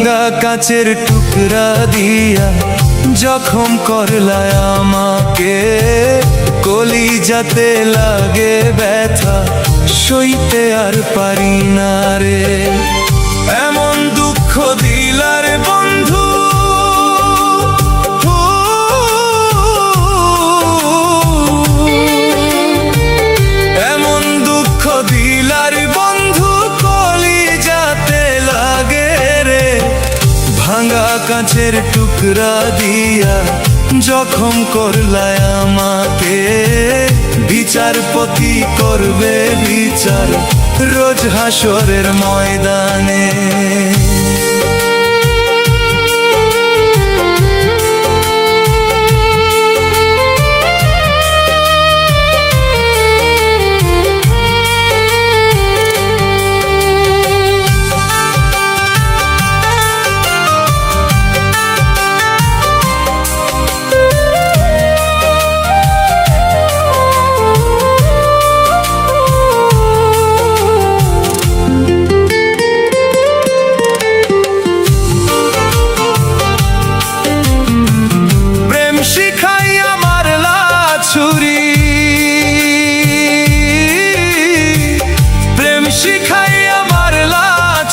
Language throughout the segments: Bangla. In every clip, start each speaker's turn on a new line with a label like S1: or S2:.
S1: ভাঙা কাচের টুকরা দিয়া জখম করলায় আমাকে, কলিজাতে লাগে ব্যথা, সইতে আর পারি না রে। এমন দুঃখ দিলার বন্ধু, এমন দুঃখ দিলার বন্ধু, কলিজাতে লাগে রে। ভাঙা কাচের টুকরা দিয়া জখম করলায় আমাকে, বিচারপতি করবে বিচার রোজ হাসরের ময়দানে। প্রেম শিখাইয়া মারলা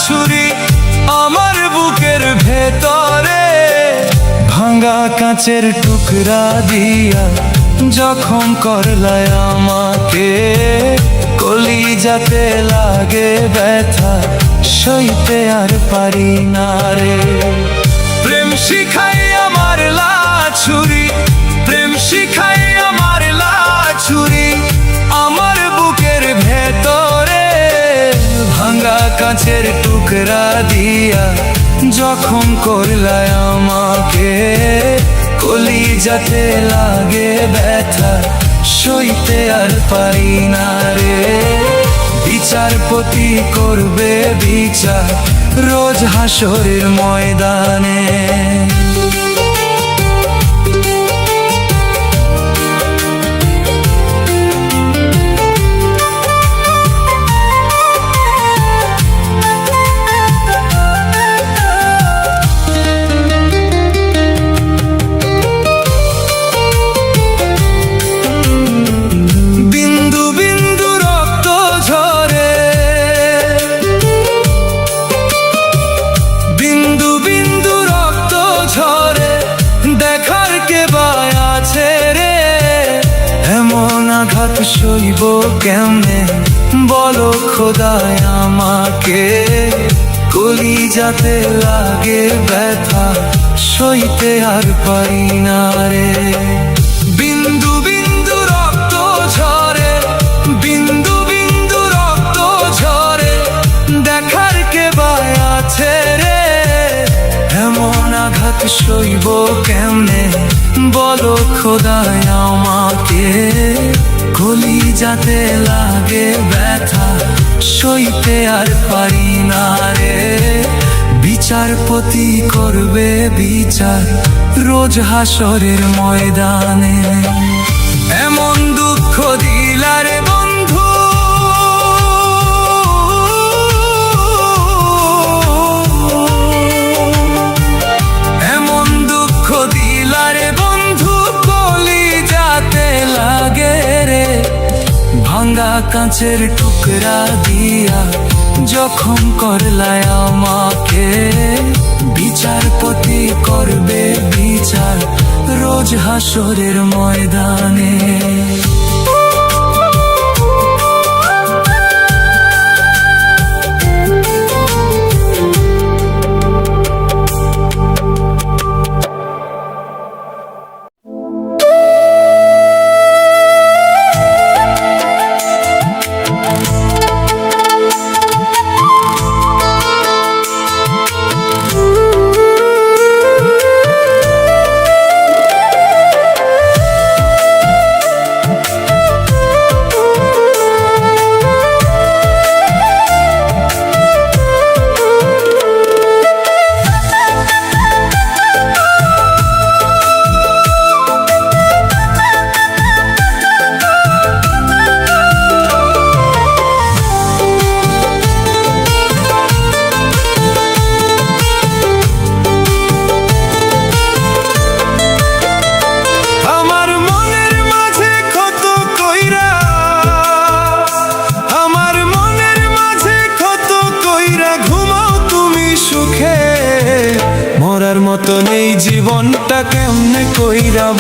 S1: ছুরি আমার বুকের ভেতরে, ভাঙা কাচের টুকরা দিয়া জখম করলায় আমাকে, কলিজাতে লাগে ব্যথা, সইতে আর পারি না রে। প্রেম শিখাইয়া মারলা ছুরি, প্রেম শিখাইয়া মারলা ছুরি আমার বুকের ভেতরে, ভাঙা কাচের টুকরা দিয়া জখম করলায় আমাকে, কলিজাতে লাগে ব্যথা, সইতে আর পারি না রে। বিচারপতি করবে বিচার রোজ হাসরের ময়দানে। আঘাত সইব কেমনে বলো খোদায় আমাকে, কলিজাতে লাগে ব্যথা, সইতে আর পারি না রে। বিন্দু বিন্দু রক্ত ঝরে, বিন্দু বিন্দু রক্ত ঝরে, দেখার কে বা আছে রে। এমন আঘাত সইব কেমনে বলো খোদায় আমাকে, কলিজাতে লাগে ব্যথা, সইতে আর পারি না রে। বিচারপতি করবে বিচার রোজ হাসরের ময়দানে। এমন দুঃখ দিলার বন্ধু, এমন দুঃখ দিলার বন্ধু, কলিজাতে লাগে রে। ভাঙা কাচের টুকরা দিয়া জখম করলায় আমাকে, বিচারপতি করবে বিচার রোজ হাসরের ময়দানে।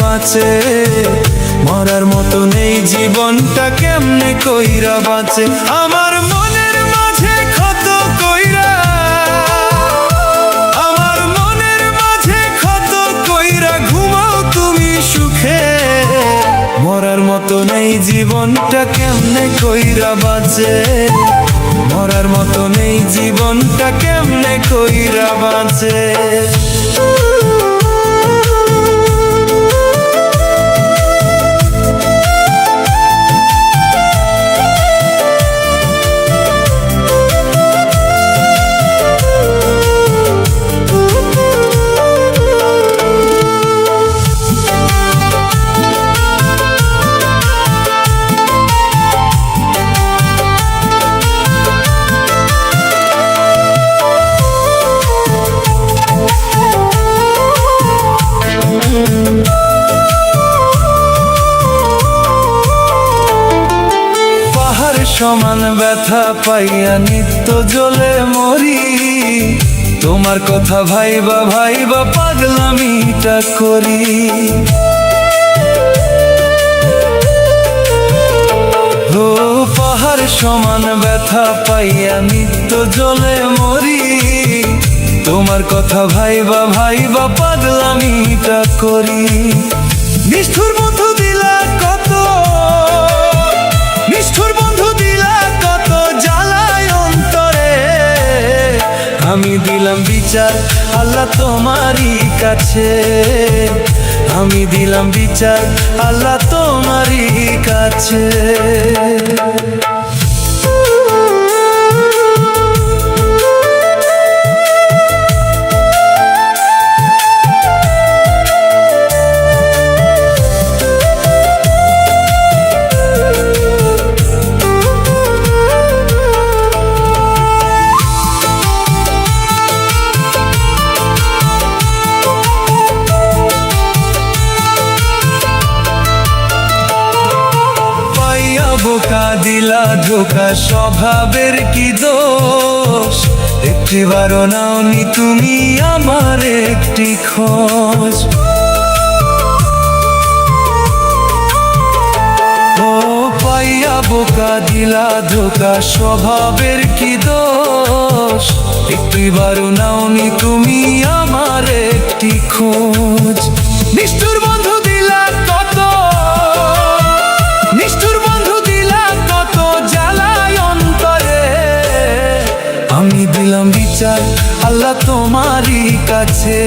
S1: বাঁচে, মরার মতো নেই জীবনটা কেমনে কইরা বাঁচে। আমার মনের মাঝে ক্ষত কইরা, আমার মনের মাঝে ক্ষত কইরা ঘুমাও তুমি সুখে, মরার মতো নেই জীবনটা কেমনে কইরা বাঁচে, মরার মতো নেই জীবনটা কেমনে কইরা বাঁচে। সমান ব্যথা পাইয়া নিত্য জ্বলে মরি, তোমার কথা ভাইবা ভাইবা পাগলামিটা করি। ও পাহাড় সমান ব্যথা পাইয়া নিত্য জ্বলে মরি, তোমার কথা ভাইবা ভাইবা পাগলামিটা করি। নিষ্ঠুর বন্ধু দিলা কত, নিষ্ঠুর বন্ধু দিলা কত জ্বালায় অন্তরে, আমি দিলাম বিচার আল্লাহ তোমারই কাছে, আমি দিলাম বিচার আল্লাহ তোমারই কাছে। বোকা দিলা ধোকা স্বভাবের কি দোষ, একটিবারও নাওনি তুমি আমার একটি খোঁজ। ও পাইয়া বোকা দিলা ধোকা স্বভাবের কি দোষ, একটিবারও নাওনি তুমি আমার একটি খোঁজ। নিষ্ঠুর বন্ধু দিলা কত, নিষ্ঠুর বন্ধু দিলা কত জ্বালায় অন্তরে, আমি দিলাম বিচার আল্লাহ তোমারই কাছে,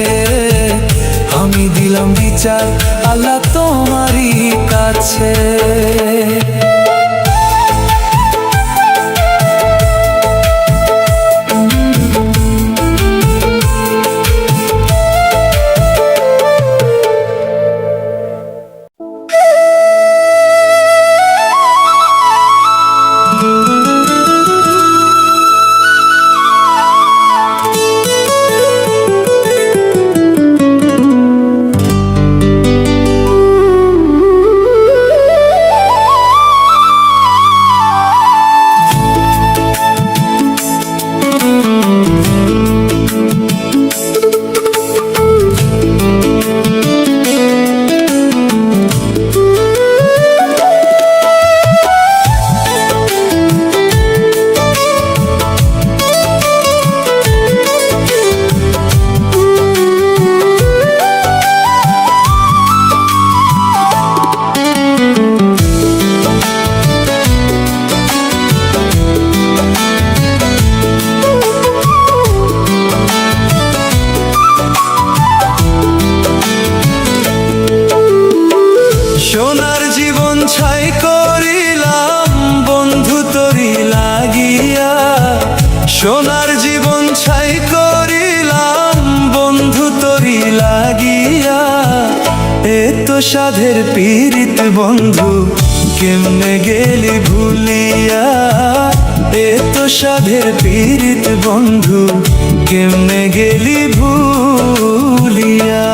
S1: আমি দিলাম বিচার আল্লাহ তোমারই কাছে। সোনার জীবন ছাই করিলাম বন্ধু তোরি লাগিয়া, এত সাধের পীড়িত বন্ধু কেমনে গেলি ভুলিয়া, এত সাধের পীড়িত বন্ধু কেমনে গেলি ভুলিয়া।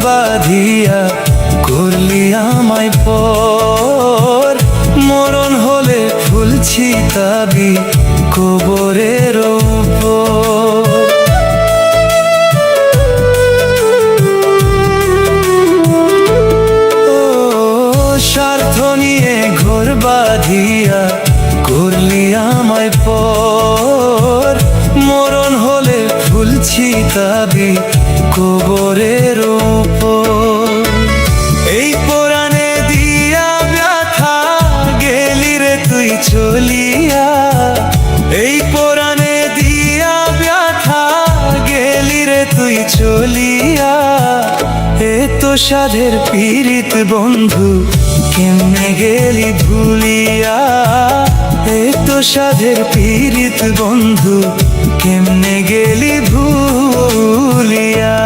S1: বাঁধিয়া করলি আমায় পর, মরণ হলে ফুল ছিটাবি কবরের উপর। ও স্বার্থ নিয়ে ঘর বাঁধিয়া করলি আমায় পর, মরণ হলে ফুল ছিটাবি কবরের উপর। এই পরাণে দিয়া ব্যথা গেলি রে তুই চলিয়া, এই পরাণে দিয়া ব্যথা গেলি রে তুই চলিয়া। এত সাধের পীড়িত বন্ধু কেমনে গেলি ভুলিয়া, এত সাধের পীড়িত বন্ধু কেমনে গেলি ভুলিয়া।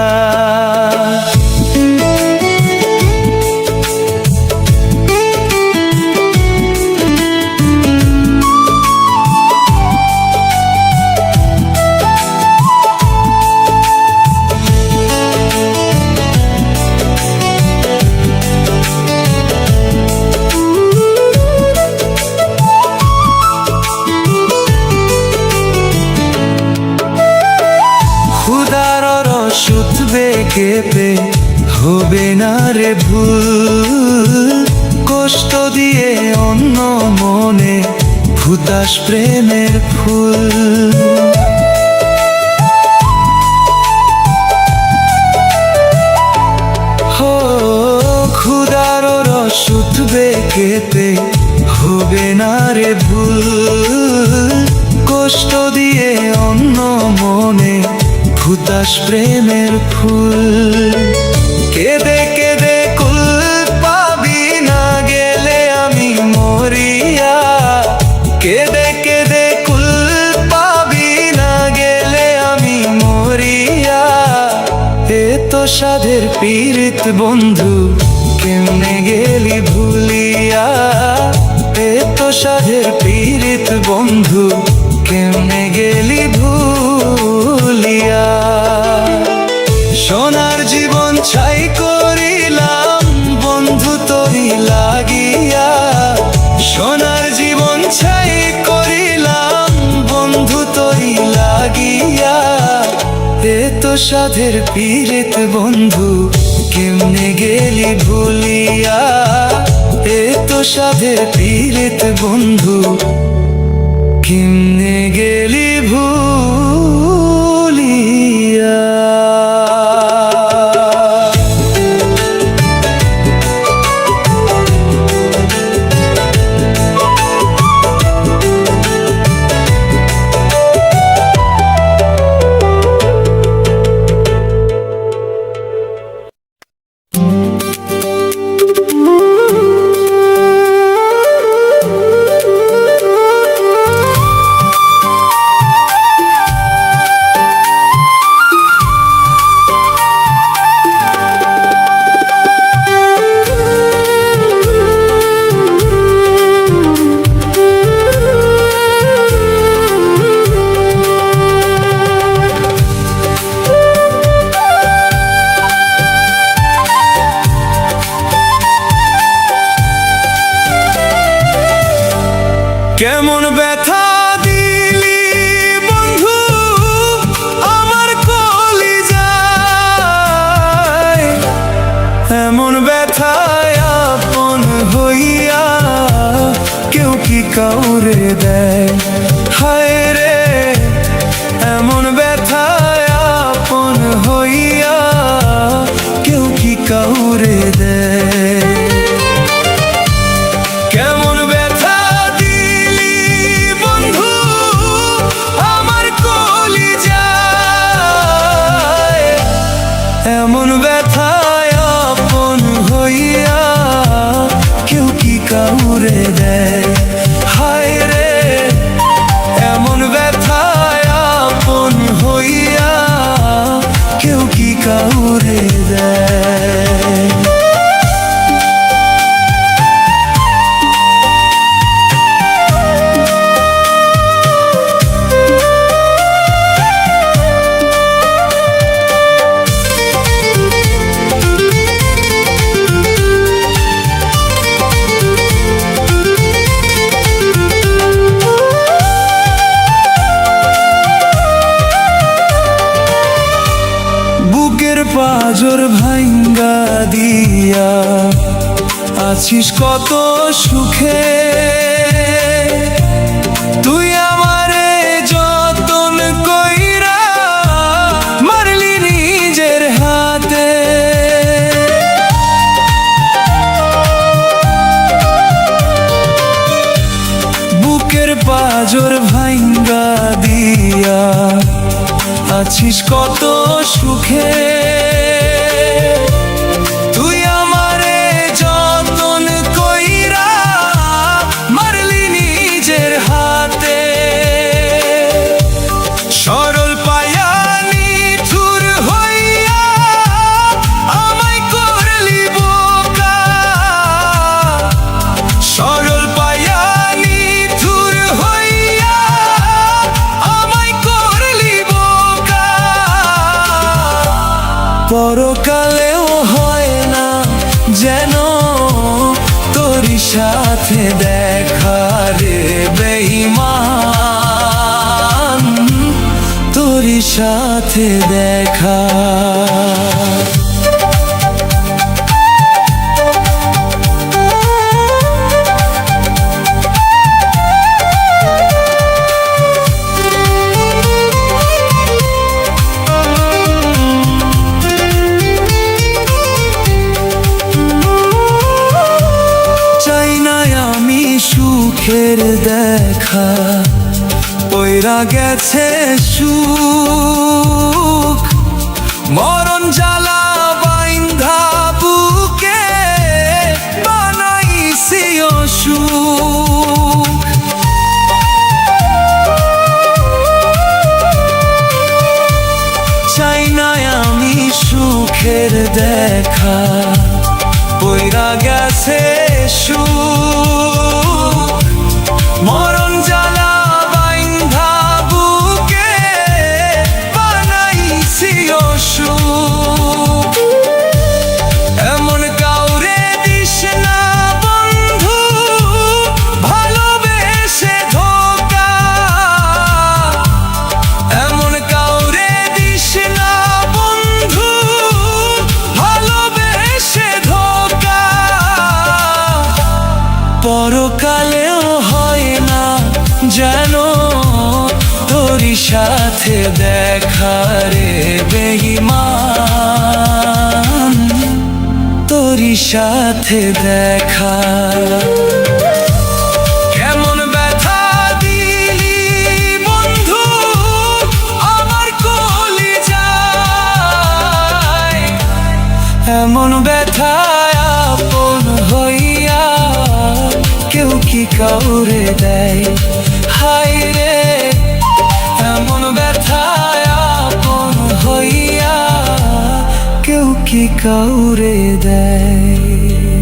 S1: কেঁপে হবে না রে ভুল, কষ্ট দিয়ে অন্য মনে ফুটাস প্রেমের ফুল। হো ক্ষুধার রস উঠবে কেঁপে হবে না রে ভুল, কষ্ট দিয়ে অন্য মনে ফুটাস প্রেমের ফুল। কেঁদে কেঁদে কুল পাবি না গেলে আমি মরিয়া, কেঁদে কেঁদে কুল পাবি না গেলে আমি মরিয়া। এত সাধের পীড়িত বন্ধু কেমনে গেলি ভুলিয়া, এত সাধের পীড়িত বন্ধু কেমনে গেলি ভুলিয়া। সোনার জীবন ছাই করিলাম বন্ধু তোরি লাগিয়া, সোনার জীবন ছাই করিলাম বন্ধু তোরি লাগিয়া। এত সাধের পীড়িত বন্ধু কেমনে গেলি ভুলিয়া, এত সাধের পীড়িত বন্ধু কেমনে গেলি ভুলিয়া। কেমন ব্যথা দিলি বন্ধু আমার কলিজায়, এমন ব্যথায় আপন হইয়া কেউ কি কাউরে দেয়। হায় রে এমন ব্যথায় আপন হইয়া কেউ কি কাউরে দেয়। এমন ব্যথায় আপন হইয়া কেউ কি কাউরে দেয়। হায় রে এমন ব্যথায় আপন হইয়া কেউ কি কাউরে দেয়। পাজর ভাঙ্গা দিয়া আছিস কত সুখে, তুই আমারে যতন কইরা মারলি নিজের হাতে। বুকের পাজর ভাঙ্গা দিয়া আছিস কত সুখে, তুই আমারে যতন কইরা মারলি নিজের হাতে। সরল পায়া নিঠুর হইয়া আমায় করলি বোকা, সরল পায়া নিঠুর হইয়া আমায় করলি বোকা। পরকালেও হয় না যেন তোরই সাথে দেখা রে বেঈমান, তোরই সাথে দেখা। সুখের দেখা পইরা গেছে সুখ, মরণ জ্বালা বাইন্ধা বুকে বানাইছি অসুখ। চাই না আমি সুখের দেখা পইরা গেছে সুখ, মরণ জ্বালা বাইন্ধা বুকে বানাইছি অসুখ। এমন কাউরে দিস না বন্ধু ভালোবেসে ধোকা, এমন কাউরে দিস না বন্ধু ভালোবেসে ধোকা। পরকালেও হয় না যেন তোরই সাথে দেখা রে বেঈমান, তোরই সাথে দেখা। কেমন ব্যথা দিলি বন্ধু আমার কলিজায়, এমন ব্যথায় আপন হইয়া কেউ কি কাউরে দেয়। হায় রে এমন ব্যথায় আপন হইয়া কেউ কি কাউরে দেয়।